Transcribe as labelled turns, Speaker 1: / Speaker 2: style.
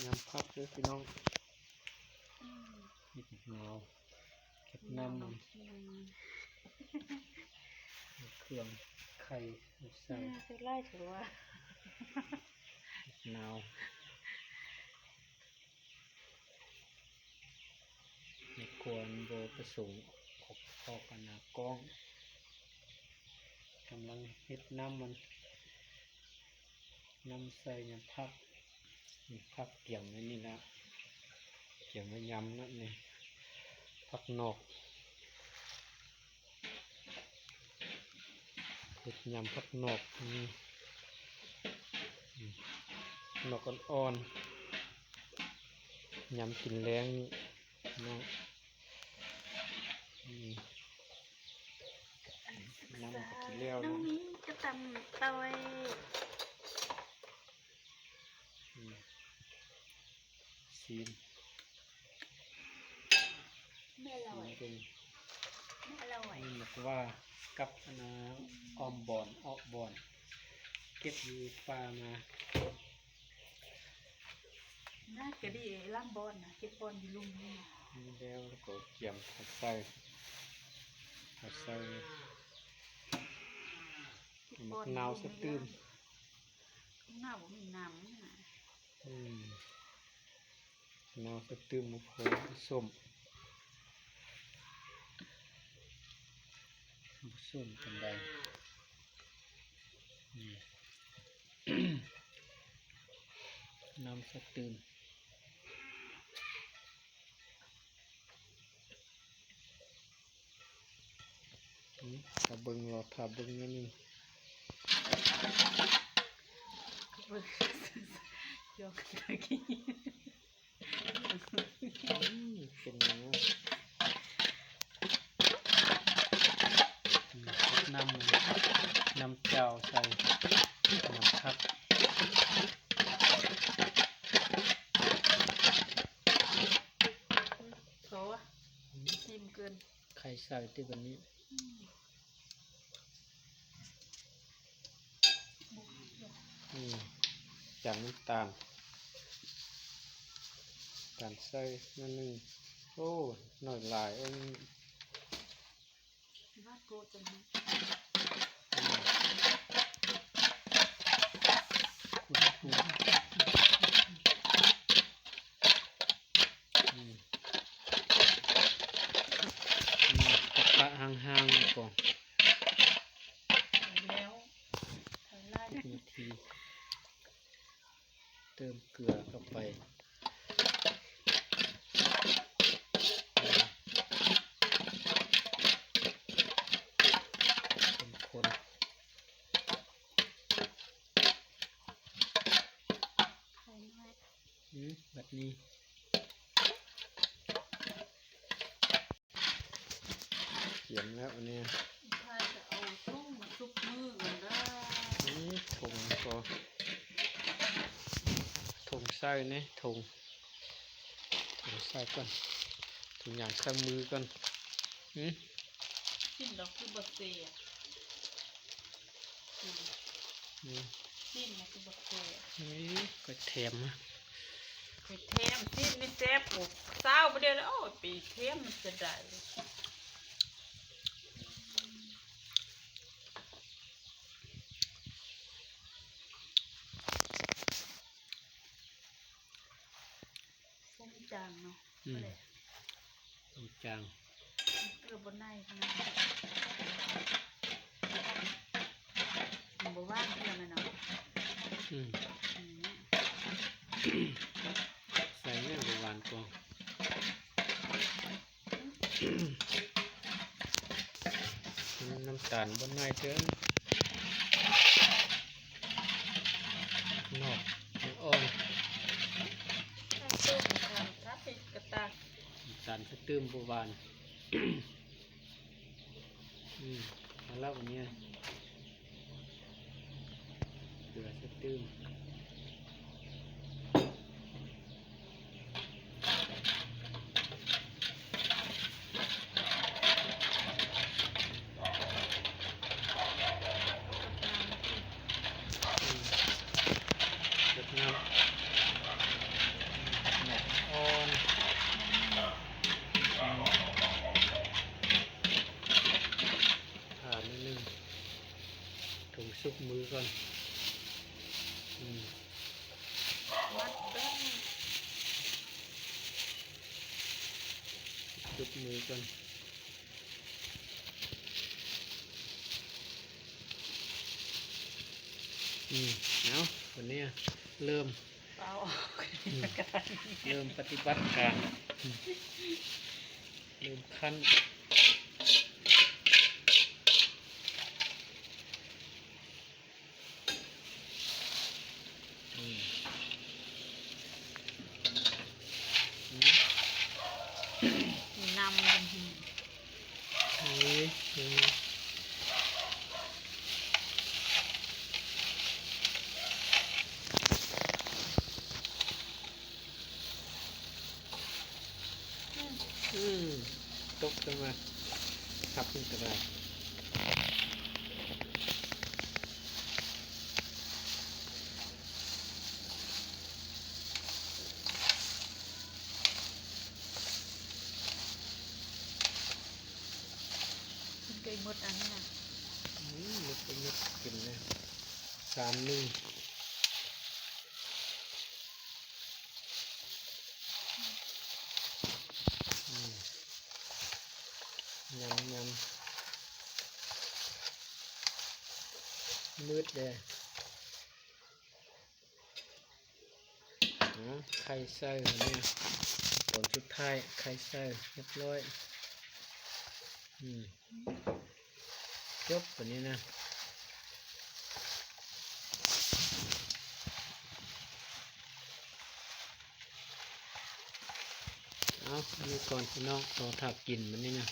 Speaker 1: น้ำพักด้วยพี่น้องเห็ดนาวเก็บน้ำมันเครื่องไข่ใส่
Speaker 2: จะไล่ถือว่า
Speaker 1: เห็ดนาวในควรโบประสงค์ออกกันนะกล้องกำลังเห็ดน้ำมันน้ำใส่เนี่ยพักเกี่ยงไว้นี่นะเกี่ยงไว้ยำนั่นนี่พักนอกเห็ดยำพักนอกนี่นอกอ่อนๆยำกินแรงนี่น้องน้ำกับที่เลี้ยว
Speaker 2: น้อง
Speaker 1: นะ
Speaker 2: นี้จะตำเตย
Speaker 1: ซีน
Speaker 2: ไม่อร่อย
Speaker 1: เป็น
Speaker 2: ไม่อร่อย
Speaker 1: นี่บอกว่ากับออมบอนออกบอนเก็บอยู่ปลามา
Speaker 2: น่ากระดีล่างบอลนะเก็บบอลอยู่ลุมนี่
Speaker 1: นี่แล้วก็เกี่ยมผัดไส้มะนาวสตื้ม
Speaker 2: หน้าผมมีน้ำนะ
Speaker 1: นาวสตื้มมะพร้าวส้มกันได้น้ำสตื้มถ้าเบิ่งเราถ้าเบิ่งนั่นนี่
Speaker 2: ยกตะกี้
Speaker 1: เป็นเนื้อน้ำเจ้าใส่น้ำพัก
Speaker 2: โถชิมเกิน
Speaker 1: ไข่ใส่ที่วันนี้จากน้ำตาลใส่นั่นนึงโอ้หน่อยหลาย
Speaker 2: ว่าโกจังนะ
Speaker 1: ปะห่างๆก่อน
Speaker 2: แล้วไล่
Speaker 1: นาทีเติมเกลือเข้าไปคนแบบนี้เขียนแล้วอันนี้
Speaker 2: ถ้าจะเอาตุ้งมาซุปมือกันได้
Speaker 1: นี่ถุงก็ถุงใส่เนี่ยถุงใส่ก่อนถุงอย่างใส่มือก่อน
Speaker 2: สิ้นดอกคือบะเสียสิ้นนะคือบะเสีย
Speaker 1: นี่ก็แถมนะ
Speaker 2: ไปเทมสิ้นนี่แซ่บโอ้เศร้าประเดี๋ยวแล้วโอ้ปีเทมมันจะได้ส้มจางเนาะ
Speaker 1: ส้มจาง
Speaker 2: เกลือบนได้ทั้งนั้นมันบอกว่าเกลือไหมเนาะ
Speaker 1: ใส่เนี่ยหวานกว่าน้ำตาลบนไม้เถอะนอกอ่อน
Speaker 2: ถ้าตื้มถ้าติดกระตา
Speaker 1: น้ำตาลสตื้มบหวานแล้ววันนี้เกลือสตื้ม ก่อนอืม
Speaker 2: มัดเด้อ
Speaker 1: จุดมือก่อนเอาวันนี้เริ่ม
Speaker 2: เอาออก
Speaker 1: อืม เริ่มปฏิบัติการเริ่มขั้นอืมอืม
Speaker 2: นำกันที
Speaker 1: นี่ตกขึ้นมาทับขึ้นก็ได้
Speaker 2: มันเคยหมดอันนี้นะ
Speaker 1: มุดไปมุดกินเลย3-1ยำมืดเลยไข่ใส่เนี่ยผลสุดท้ายไข่ใส่เรียบร้อยจบตัวนี้นะเอาดูก่อนพี่น้องต่อถักกินมันนี่นะ